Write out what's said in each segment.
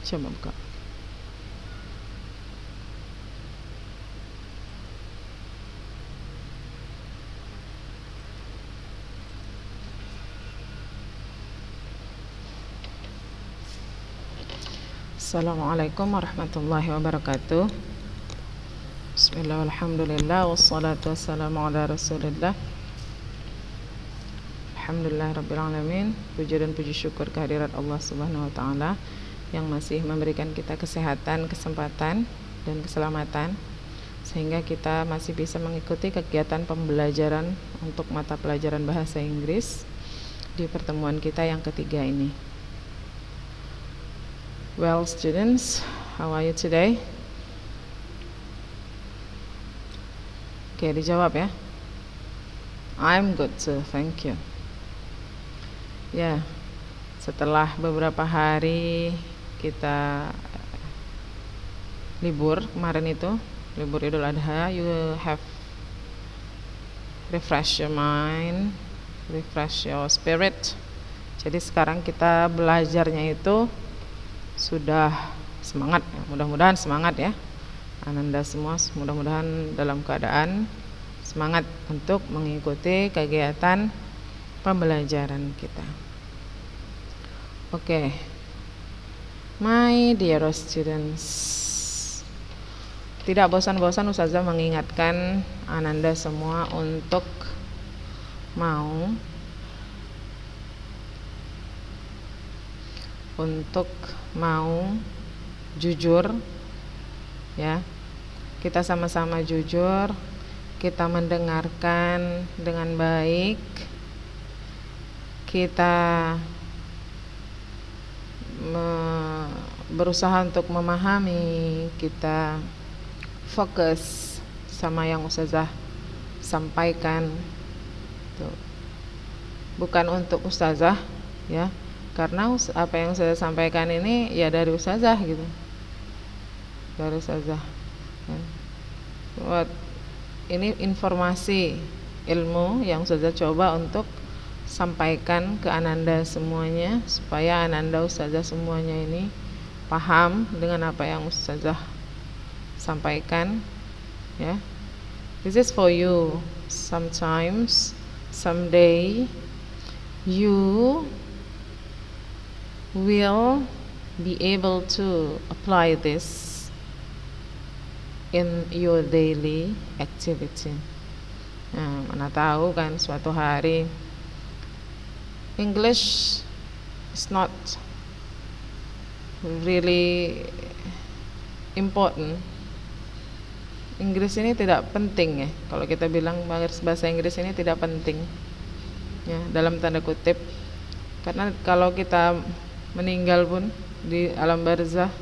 Coba buka. Assalamualaikum warahmatullahi wabarakatuh. Bismillah, alhamdulillah, wassalatu wassalamu ala rasulillah. Alhamdulillah rabbil alamin. Puji dan puji syukur kehadirat Allah subhanahu wa ta'ala yang masih memberikan kita kesehatan, kesempatan, dan keselamatan sehingga kita masih bisa mengikuti kegiatan pembelajaran untuk mata pelajaran bahasa Inggris di pertemuan kita yang ketiga ini. Well, students, how are you today? Oke, dijawab ya. I'm good too, thank you. Ya, setelah beberapa hari kita libur kemarin itu, libur Idul Adha, you have refresh your mind, refresh your spirit. Jadi sekarang kita belajarnya itu sudah semangat, mudah-mudahan semangat ya. Ananda semua mudah-mudahan dalam keadaan semangat untuk mengikuti kegiatan pembelajaran kita. Oke. My dear students, tidak bosan-bosan Ustazah mengingatkan Ananda semua untuk mau jujur ya. Kita sama-sama jujur, kita mendengarkan dengan baik, kita berusaha untuk memahami, kita fokus sama yang Ustazah sampaikan. Tuh. Bukan untuk Ustazah ya, karena apa yang saya sampaikan ini ya dari Ustazah gitu, dari Ustazah ya. Ini informasi ilmu yang Ustazah coba untuk sampaikan ke Ananda semuanya supaya Ananda Ustazah semuanya ini paham dengan apa yang Ustazah sampaikan ya. This is for you. Sometimes, someday you will be able to apply this in your daily activity. Nah, mana tahu kan suatu hari English is not really important. Inggris ini tidak penting ya. Kalau kita bilang bahasa Inggris ini tidak penting ya, dalam tanda kutip. Karena kalau kita meninggal pun di alam barzah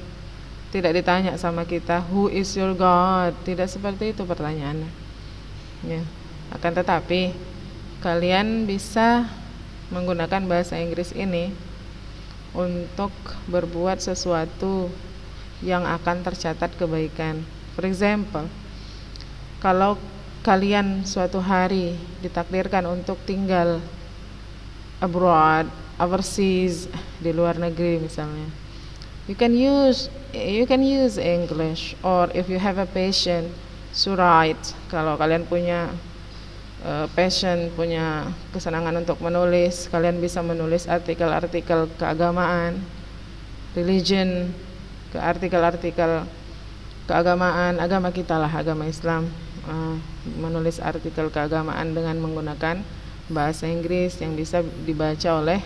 tidak ditanya sama kita who is your God, tidak seperti itu pertanyaannya ya. Akan tetapi kalian bisa menggunakan bahasa Inggris ini untuk berbuat sesuatu yang akan tercatat kebaikan. For example, kalau kalian suatu hari ditakdirkan untuk tinggal abroad, overseas, di luar negeri misalnya, you can use English, or if you have a passion to write, kalau kalian punya passion, punya kesenangan untuk menulis, kalian bisa menulis artikel-artikel keagamaan, religion, ke artikel-artikel keagamaan, agama kita lah, agama Islam, menulis artikel keagamaan dengan menggunakan bahasa Inggris yang bisa dibaca oleh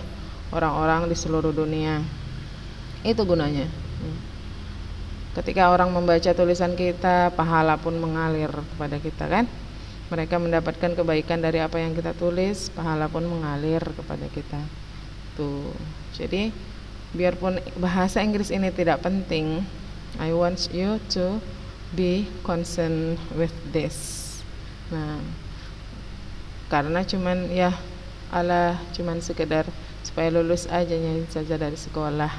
orang-orang di seluruh dunia. Itu gunanya. Ketika orang membaca tulisan kita, pahala pun mengalir kepada kita kan. Mereka mendapatkan kebaikan dari apa yang kita tulis, pahala pun mengalir kepada kita. Tuh. Jadi biarpun bahasa Inggris ini tidak penting, I want you to be concerned with this. Nah, karena cuman sekedar supaya lulus aja saja dari sekolah.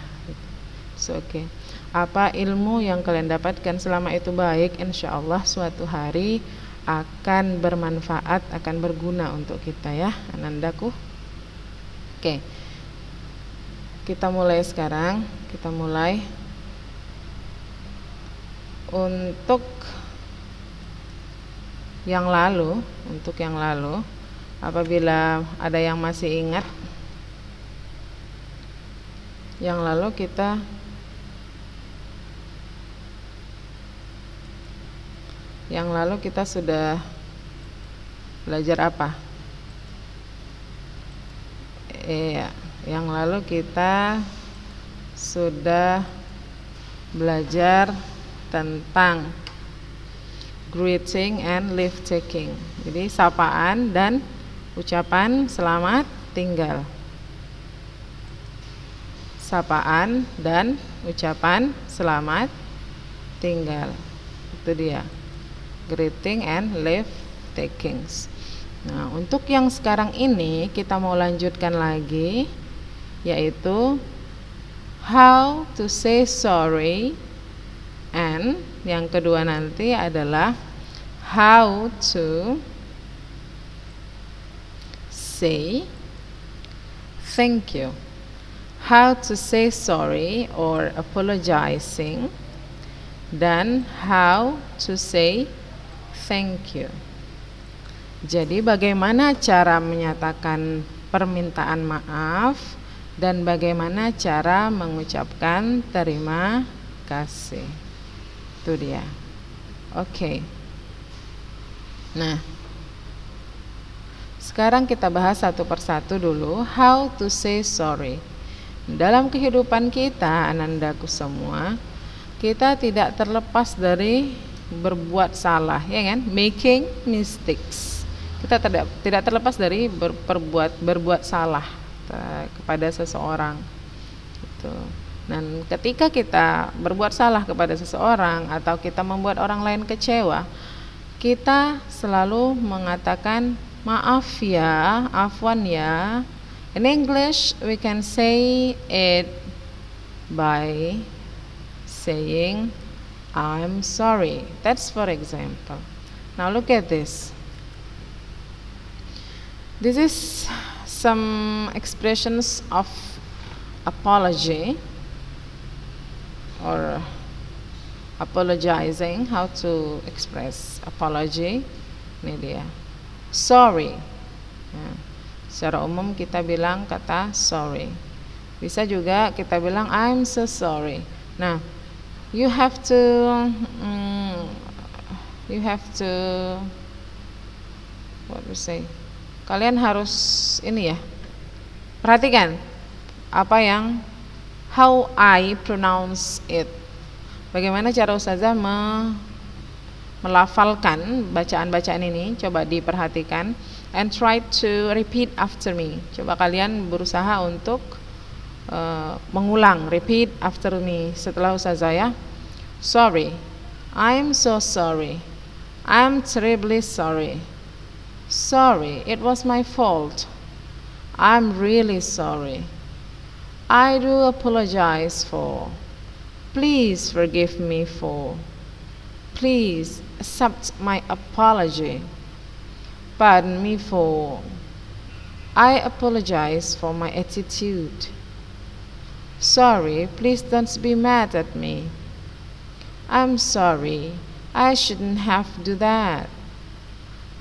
So, okay. Apa ilmu yang kalian dapatkan selama itu baik, insya Allah suatu hari akan bermanfaat, akan berguna untuk kita ya, anandaku. Oke. Kita mulai sekarang. Kita mulai Untuk yang lalu, apabila ada yang masih ingat, yang lalu kita sudah belajar apa? Iya, yang lalu kita sudah belajar tentang greeting and leave taking. Jadi sapaan dan ucapan selamat tinggal. Sapaan dan ucapan selamat tinggal. Itu dia. Greeting and leave takings. Nah, untuk yang sekarang ini kita mau lanjutkan lagi, yaitu how to say sorry, and yang kedua nanti adalah how to say thank you. How to say sorry or apologizing, dan how to say thank you. Jadi bagaimana cara menyatakan permintaan maaf dan bagaimana cara mengucapkan terima kasih. Itu dia. Oke. Nah, sekarang kita bahas satu persatu dulu how to say sorry. Dalam kehidupan kita, anandaku semua, kita tidak terlepas dari berbuat salah, ya kan? Making mistakes. Kita tidak terlepas dari berbuat salah kepada seseorang. Gitu. Dan ketika kita berbuat salah kepada seseorang atau kita membuat orang lain kecewa, kita selalu mengatakan maaf ya, afwan ya. In English, we can say it by saying I'm sorry. That's for example. Now look at this. This is some expressions of apology or apologizing. How to express apology? Ini dia. Sorry. Nah, secara umum kita bilang kata sorry. Bisa juga kita bilang I'm so sorry. Nah, you have to what we say? Kalian harus ini ya, perhatikan apa yang how I pronounce it. Bagaimana cara Ustazah melafalkan bacaan-bacaan ini. Coba diperhatikan and try to repeat after me. Coba kalian berusaha untuk mengulang, repeat after me setelah Ustazah ya. Sorry, I'm so sorry, I'm terribly sorry. Sorry, it was my fault. I'm really sorry. I do apologize for. Please forgive me for. Please accept my apology. Pardon me for. I apologize for my attitude. Sorry, please don't be mad at me. I'm sorry, I shouldn't have to do that.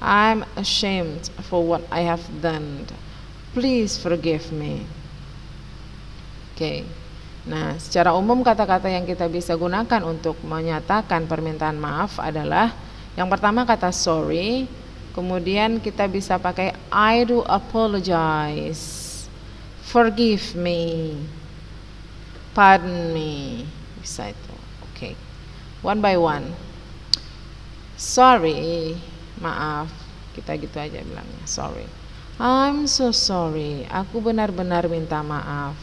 I'm ashamed for what I have done. Please forgive me. Oke. Nah, secara umum kata-kata yang kita bisa gunakan untuk menyatakan permintaan maaf adalah yang pertama kata sorry, kemudian kita bisa pakai I do apologize, forgive me, pardon me. Bisa itu. Oke. One by one. Sorry, maaf, kita gitu aja bilangnya, sorry. I'm so sorry, aku benar-benar minta maaf.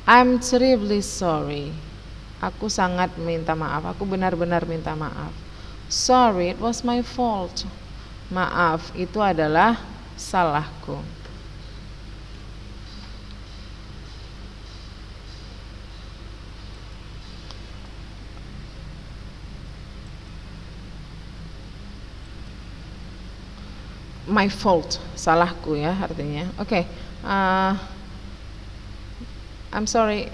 I'm terribly sorry, aku sangat minta maaf, aku benar-benar minta maaf. Sorry, it was my fault, maaf, itu adalah salahku. My fault, salahku ya artinya. Oke. I'm sorry,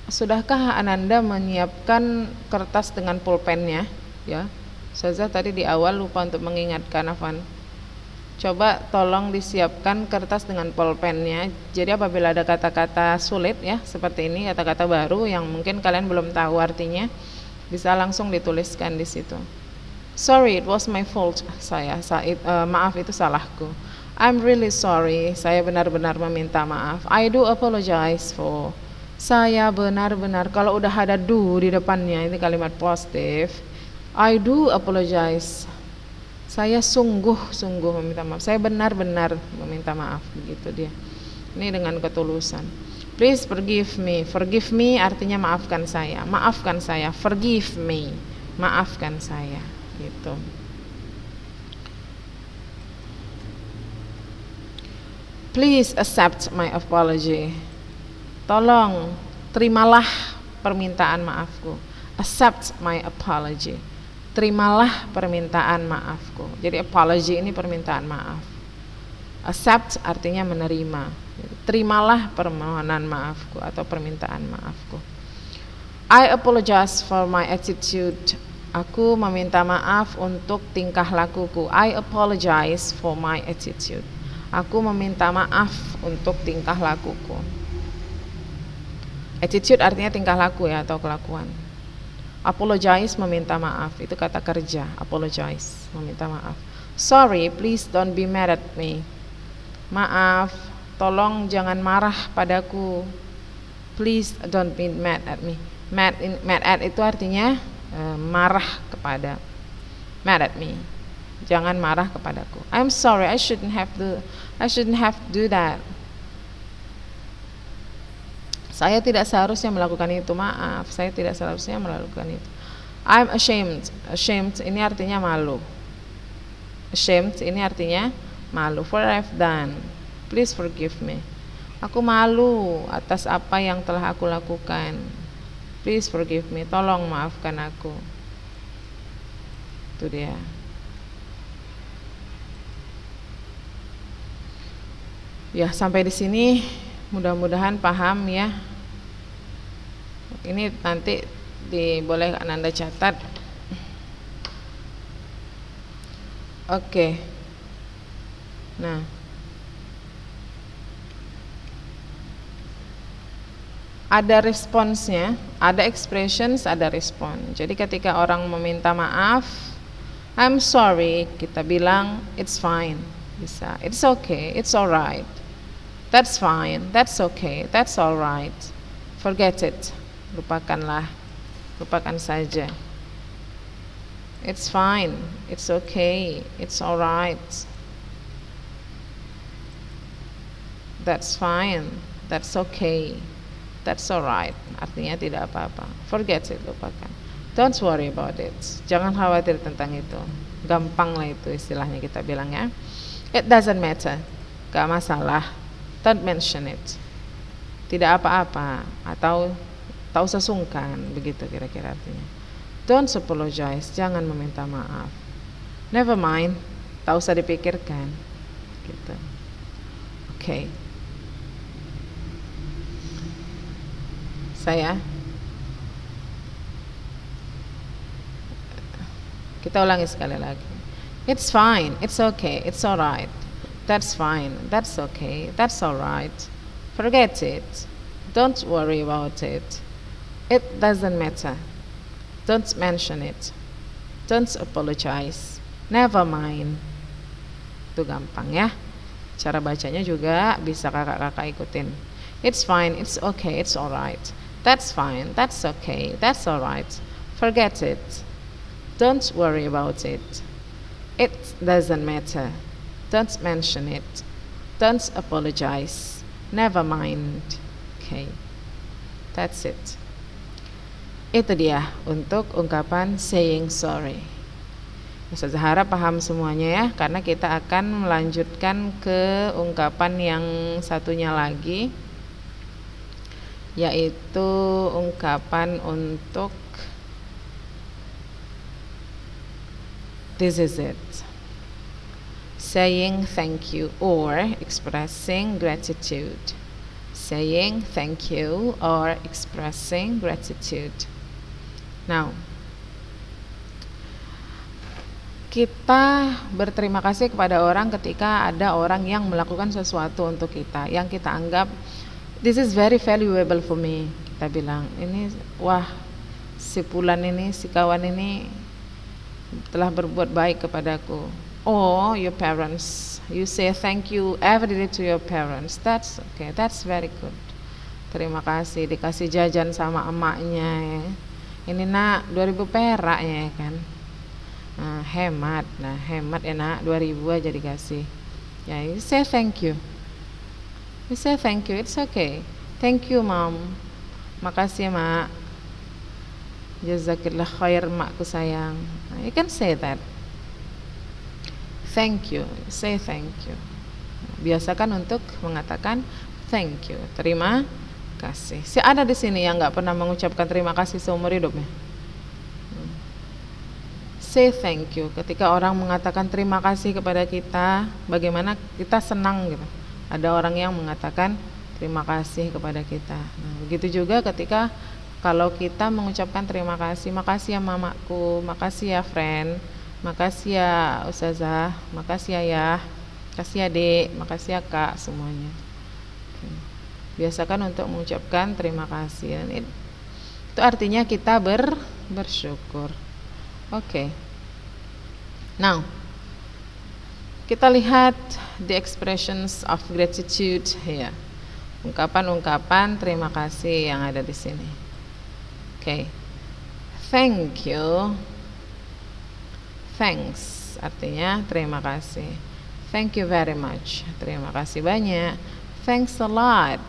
Sudahkah Ananda menyiapkan kertas dengan pulpennya? Ya, Ustazah tadi di awal lupa untuk mengingatkan Afan. Coba tolong disiapkan kertas dengan pulpennya. Jadi apabila ada kata-kata sulit ya, seperti ini kata-kata baru yang mungkin kalian belum tahu artinya, bisa langsung dituliskan di situ. Sorry, it was my fault. Maaf itu salahku. I'm really sorry. Saya benar-benar meminta maaf. I do apologize for. Saya benar-benar, kalau udah ada do di depannya, ini kalimat positif. I do apologize. Saya sungguh-sungguh meminta maaf. Saya benar-benar meminta maaf, begitu dia. Ini dengan ketulusan. Please forgive me. Forgive me artinya maafkan saya. Maafkan saya. Forgive me. Maafkan saya. Gitu. Please accept my apology. Tolong terimalah permintaan maafku. Accept my apology. Terimalah permintaan maafku. Jadi apology ini permintaan maaf. Accept artinya menerima. Terimalah permohonan maafku atau permintaan maafku. I apologize for my attitude. Aku meminta maaf untuk tingkah lakuku. I apologize for my attitude. Aku meminta maaf untuk tingkah lakuku. Attitude artinya tingkah laku ya atau kelakuan. Apologize meminta maaf, itu kata kerja. Apologize, meminta maaf. Sorry, please don't be mad at me. Maaf, tolong jangan marah padaku. Please don't be mad at me. Mad at itu artinya marah kepada. Mad at me. Jangan marah kepadaku. I'm sorry, I shouldn't have to do that. Saya tidak seharusnya melakukan itu. Maaf, saya tidak seharusnya melakukan itu. I'm ashamed. Ashamed ini artinya malu. Ashamed ini artinya malu. For I've done. Please forgive me. Aku malu atas apa yang telah aku lakukan. Please forgive me. Tolong maafkan aku. Itu dia. Ya, sampai di sini mudah-mudahan paham ya. Ini nanti boleh Ananda catat. Oke. Nah, ada responsnya, ada expressions, ada respon. Jadi ketika orang meminta maaf, I'm sorry, kita bilang it's fine. Bisa, it's okay, it's alright. That's fine, that's okay, that's alright. Forget it. Lupakanlah. Lupakan saja. It's fine, it's okay, it's alright. That's fine, that's okay, that's alright. Artinya tidak apa-apa. Forget it, lupakan. Don't worry about it. Jangan khawatir tentang itu. Gampang lah itu istilahnya kita bilang ya. It doesn't matter. Gak masalah. Don't mention it. Tidak apa-apa atau tak usah sungkan, begitu kira-kira artinya. Don't apologize, jangan meminta maaf. Never mind, tak usah dipikirkan. Gitu. Oke. Kita ulangi sekali lagi. It's fine, it's okay, it's alright. That's fine, that's okay, that's alright. Forget it. Don't worry about it. It doesn't matter. Don't mention it. Don't apologize. Never mind. Itu gampang ya. Cara bacanya juga bisa kakak-kakak ikutin. It's fine, it's okay, it's alright. That's fine, that's okay, that's alright. Forget it. Don't worry about it. It doesn't matter. Don't mention it. Don't apologize. Never mind. Okay. That's it. Itu dia untuk ungkapan saying sorry. Ustazah harap paham semuanya ya, karena kita akan melanjutkan ke ungkapan yang satunya lagi, yaitu ungkapan untuk this is it. Saying thank you or expressing gratitude. saying thank you or expressing gratitude. Now, kita berterima kasih kepada orang ketika ada orang yang melakukan sesuatu untuk kita yang kita anggap this is very valuable for me. Kita bilang, ini wah, si Fulan ini, si kawan ini telah berbuat baik kepadaku. Or your parents, you say thank you every day to your parents. That's okay, that's very good. Terima kasih, dikasih jajan sama emaknya ya. Ini nak 2000 perak ya kan. Hemat ya nak, 2000 aja dikasih ya. You say thank you, it's okay, thank you mom, makasih ya mak, jazakillah khair makku sayang. You can say that, thank you, say thank you. Biasakan untuk mengatakan thank you, terima kasih. Si ada di sini yang nggak pernah mengucapkan terima kasih seumur hidupnya? Say thank you. Ketika orang mengatakan terima kasih kepada kita, bagaimana kita senang gitu. Ada orang yang mengatakan terima kasih kepada kita. Nah, begitu juga ketika kalau kita mengucapkan terima kasih, makasih ya mamaku, makasih ya friend, makasih ya ustazah, makasih ya, makasih ya dek, makasih ya kak, semuanya. Biasakan untuk mengucapkan terima kasih. Itu artinya kita bersyukur. Okay. Now, kita lihat the expressions of gratitude here. Ungkapan-ungkapan terima kasih yang ada di sini. Okay. Thank you. Thanks artinya terima kasih. Thank you very much. Terima kasih banyak. Thanks a lot.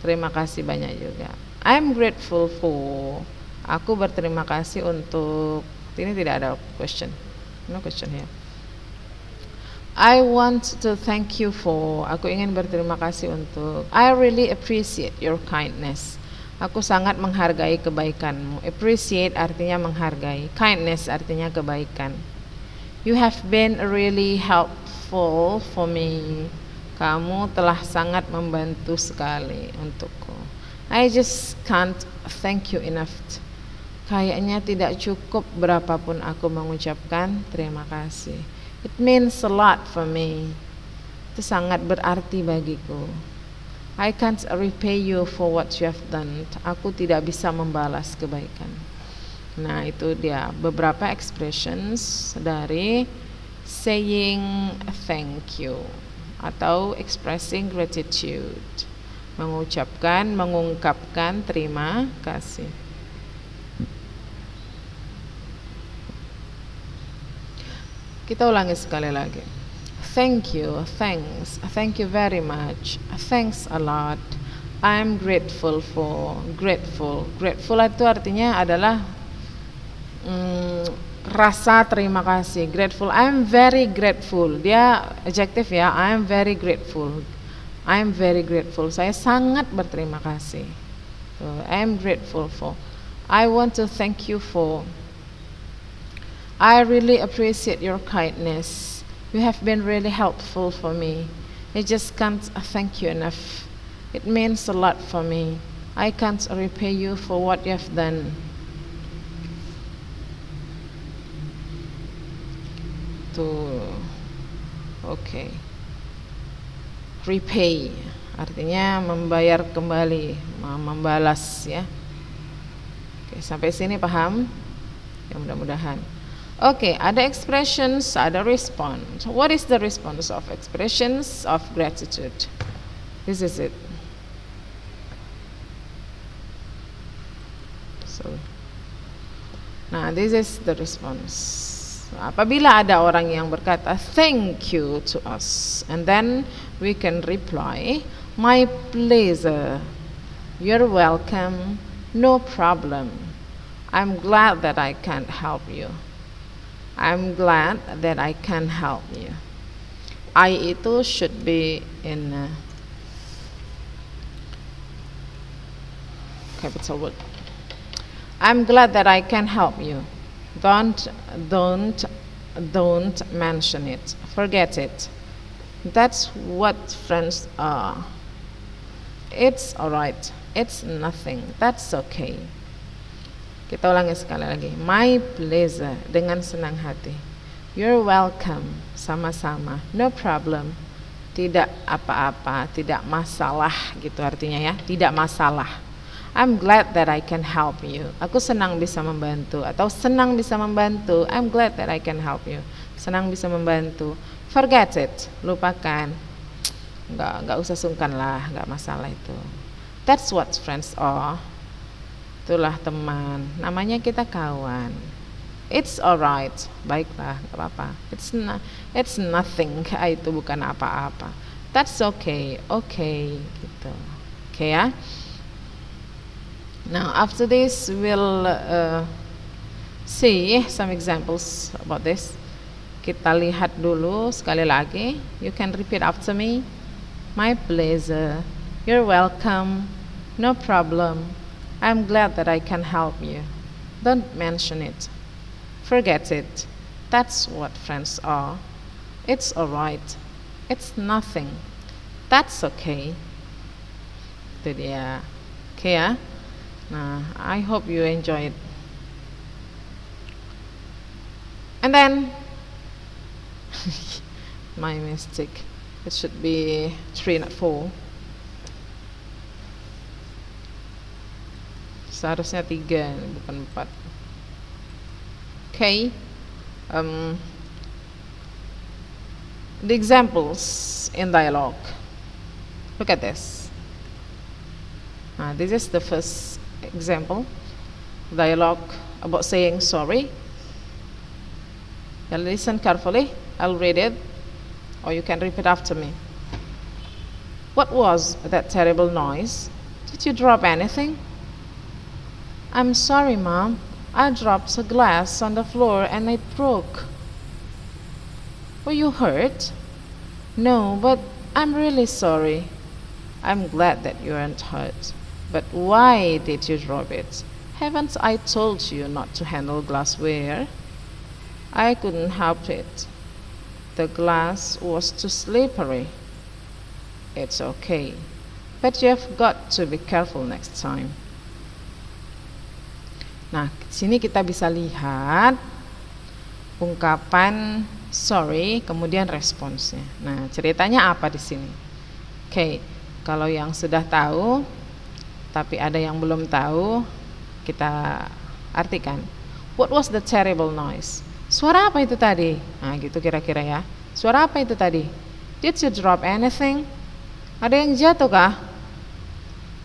Terima kasih banyak juga. I'm grateful for. Aku berterima kasih untuk. Ini tidak ada question. No question here. I want to thank you for. Aku ingin berterima kasih untuk. I really appreciate your kindness. Aku sangat menghargai kebaikanmu. Appreciate artinya menghargai. Kindness artinya kebaikan. You have been really helpful for me. Kamu telah sangat membantu sekali untukku. I just can't thank you enough. Kayaknya tidak cukup berapapun aku mengucapkan terima kasih. It means a lot for me. Itu sangat berarti bagiku. I can't repay you for what you have done. Aku tidak bisa membalas kebaikan. Nah, itu dia beberapa expressions dari saying thank you atau expressing gratitude. Mengungkapkan terima kasih. Kita ulangi sekali lagi. Thank you, thanks, thank you very much, thanks a lot, I'm grateful for, grateful. Grateful itu artinya adalah rasa terima kasih. Grateful, I'm very grateful. Dia adjektif ya, I'm very grateful. I'm very grateful. Saya sangat berterima kasih. So, I'm grateful for. I want to thank you for. I really appreciate your kindness. You have been really helpful for me. I just can't thank you enough. It means a lot for me. I can't repay you for what you have done. Okay. Repay artinya membayar kembali, membalas ya. Oke, sampai sini paham? Ya, mudah-mudahan. Oke, ada expressions, ada response. What is the response of expressions of gratitude? This is it. Nah, this is the response. Apabila ada orang yang berkata thank you to us, and then we can reply, my pleasure, you're welcome, no problem, I'm glad that I can help you. I'm glad that I can help you. I itu should be in capital word. I'm glad that I can help you. Don't mention it. Forget it. That's what friends are. It's alright. It's nothing. That's okay. Kita ulangi sekali lagi. My pleasure, dengan senang hati. You're welcome, sama-sama. No problem. Tidak apa-apa, tidak masalah gitu artinya ya. Tidak masalah. I'm glad that I can help you. Aku senang bisa membantu atau senang bisa membantu. I'm glad that I can help you. Senang bisa membantu. Forget it, lupakan. Nggak usah sungkan lah, nggak masalah itu. That's what friends are. Itulah teman, namanya kita kawan. It's alright, baiklah, nggak apa-apa. It's nothing, itu bukan apa-apa. That's okay, okay, gitu. Okay ya. Now after this we'll see some examples about this. Kita lihat dulu sekali lagi. You can repeat after me. My pleasure. You're welcome. No problem. I'm glad that I can help you. Don't mention it. Forget it. That's what friends are. It's alright. It's nothing. That's okay. Itu dia. Okay ya. Nah, I hope you enjoy it. And then my mistake. It should be 3 not 4. Seharusnya 3 bukan 4. Okay. The examples in dialogue. Look at this. This is the first example. Dialogue about saying sorry. You listen carefully. I'll read it, or you can repeat after me. What was that terrible noise? Did you drop anything? I'm sorry, Mom. I dropped a glass on the floor and it broke. Were you hurt? No, but I'm really sorry. I'm glad that you aren't hurt. But why did you drop it? Haven't I told you not to handle glassware? I couldn't help it. The glass was too slippery. It's okay, but you've got to be careful next time. Nah, sini kita bisa lihat ungkapan sorry, kemudian responsnya. Nah, ceritanya apa di sini? Oke, kalau yang sudah tahu, tapi ada yang belum tahu, kita artikan. What was the terrible noise? Suara apa itu tadi? Nah, gitu kira-kira ya. Suara apa itu tadi? Did you drop anything? Ada yang jatuh kah?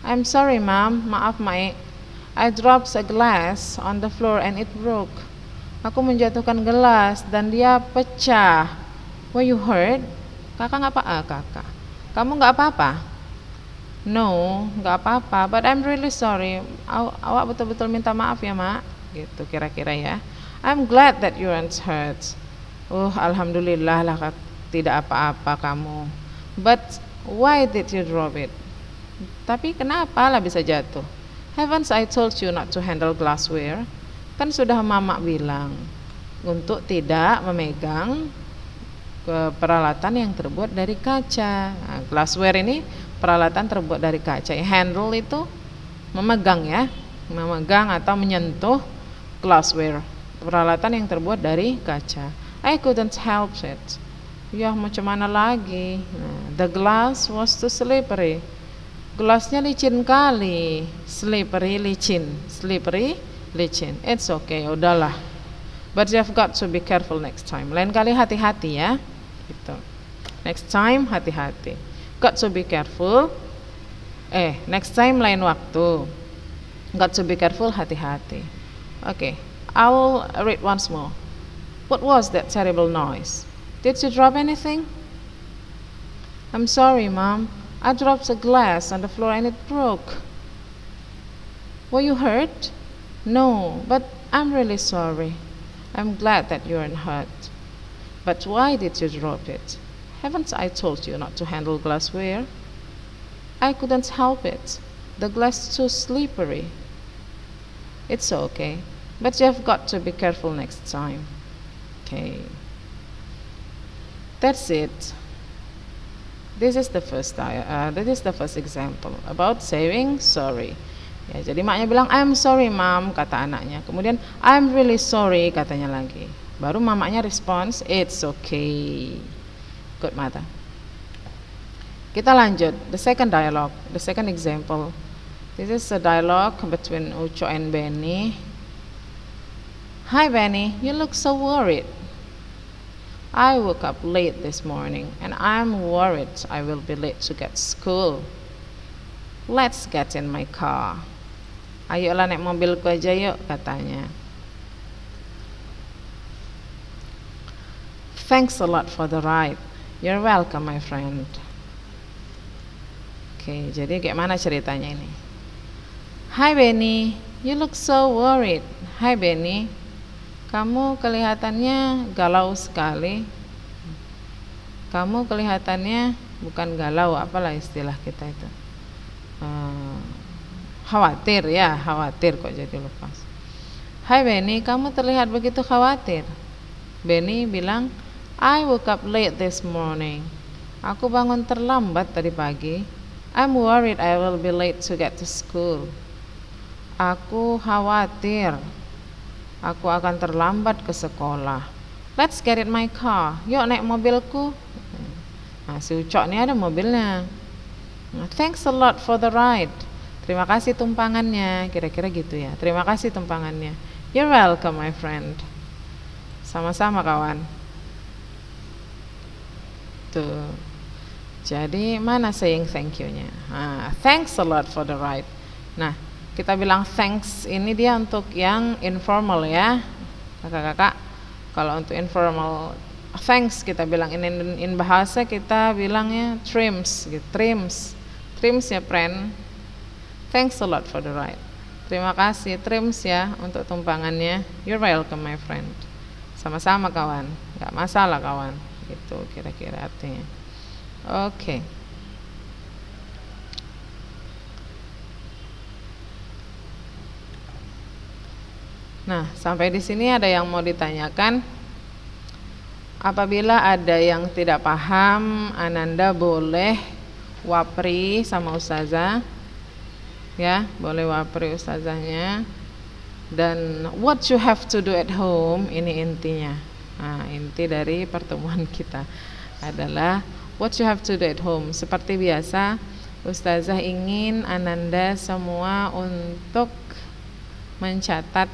I'm sorry, Mom. Maaf, Mae. I dropped a glass on the floor and it broke. Aku menjatuhkan gelas dan dia pecah. Were you hurt? Kakak nggak apa-apa, kakak. Kamu nggak apa-apa? No, nggak apa-apa. But I'm really sorry. Awak betul-betul minta maaf ya, Mak. Gitu kira-kira ya. I'm glad that you aren't hurt. Alhamdulillah lah, tidak apa-apa kamu. But why did you drop it? Tapi kenapa lah bisa jatuh? Haven't I told you not to handle glassware? Kan sudah Mama bilang untuk tidak memegang peralatan yang terbuat dari kaca. Nah, glassware ini peralatan terbuat dari kaca. Handle itu memegang ya, memegang atau menyentuh glassware, peralatan yang terbuat dari kaca. I couldn't help it. Ya macam mana lagi? The glass was too slippery. Gelasnya licin kali. Slippery, licin. Slippery, licin. It's okay, udahlah. But you've got to be careful next time. Lain kali hati-hati ya. Gitu. Next time hati-hati. Got to be careful. Next time lain waktu. Got to be careful, hati-hati. Okay, I'll read once more. What was that terrible noise? Did you drop anything? I'm sorry, Mom. I dropped a glass on the floor and it broke. Were you hurt? No, but I'm really sorry. I'm glad that you aren't hurt. But why did you drop it? Haven't I told you not to handle glassware? I couldn't help it. The glass is too slippery. It's okay, but you've got to be careful next time. Okay. That's it. This is the first example about saying sorry. Ya, jadi maknya bilang I'm sorry mom, kata anaknya. Kemudian I'm really sorry, katanya lagi. Baru mamanya respons it's okay. Good mother. Kita lanjut, the second dialogue, the second example. This is a dialogue between Uco and Benny. Hi Benny, you look so worried. I woke up late this morning and I'm worried I will be late to get school. Let's get in my car. Ayolah naik mobilku aja yuk, katanya. Thanks a lot for the ride. You're welcome, my friend. Oke, jadi kayak mana ceritanya ini? Hi Benny, you look so worried. Hi Benny, kamu kelihatannya galau sekali. Kamu kelihatannya bukan galau, apalah istilah kita itu. Khawatir ya, khawatir kok jadi lepas. Hai Benny, kamu terlihat begitu khawatir. Benny bilang, I woke up late this morning. Aku bangun terlambat tadi pagi. I'm worried I will be late to get to school. Aku khawatir aku akan terlambat ke sekolah. Let's get in my car. Yuk naik mobilku. Nah, si Ucok ini ada mobilnya. Thanks a lot for the ride. Terima kasih tumpangannya. Kira-kira gitu ya. Terima kasih tumpangannya. You're welcome, my friend. Sama-sama kawan. Tuh. Jadi mana saying thank you-nya? Thanks a lot for the ride. Nah, kita bilang thanks ini dia untuk yang informal ya, kakak-kakak. Kalau untuk informal thanks kita bilang in bahasa kita bilangnya trims gitu, trims ya friend. Thanks a lot for the ride. Terima kasih trims ya untuk tumpangannya. You're welcome my friend. Sama-sama kawan, nggak masalah kawan. Itu kira-kira artinya. Oke. Nah, sampai di sini ada yang mau ditanyakan. Apabila ada yang tidak paham, Ananda boleh wapri sama ustazah. Ya, boleh wapri ustazahnya. Dan what you have to do at home, ini intinya. Nah, inti dari pertemuan kita adalah what you have to do at home. Seperti biasa, ustazah ingin Ananda semua untuk mencatat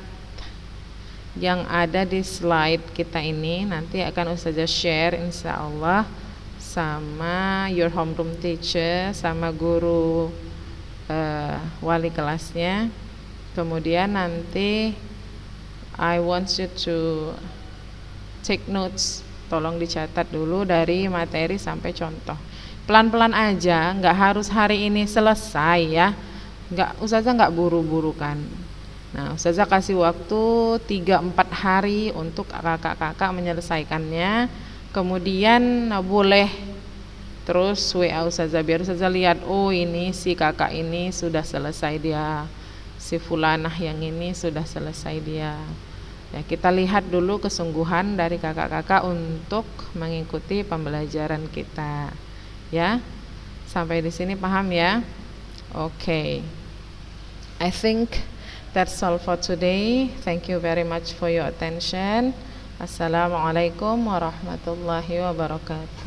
yang ada di slide kita ini. Nanti akan ustazah share insyaallah sama your homeroom teacher, sama guru wali kelasnya. Kemudian nanti I want you to take notes. Tolong dicatat dulu dari materi sampai contoh. Pelan-pelan aja, nggak harus hari ini selesai ya. Ustazah nggak buru-buru kan. Nah, ustazah kasih waktu 3-4 hari untuk kakak-kakak menyelesaikannya. Kemudian boleh terus WA ustazah biar ustazah lihat, oh ini si kakak ini sudah selesai dia, si fulanah yang ini sudah selesai dia. Ya, kita lihat dulu kesungguhan dari kakak-kakak untuk mengikuti pembelajaran kita. Ya. Sampai di sini paham ya? Okay. I think that's all for today. Thank you very much for your attention. Assalamualaikum warahmatullahi wabarakatuh.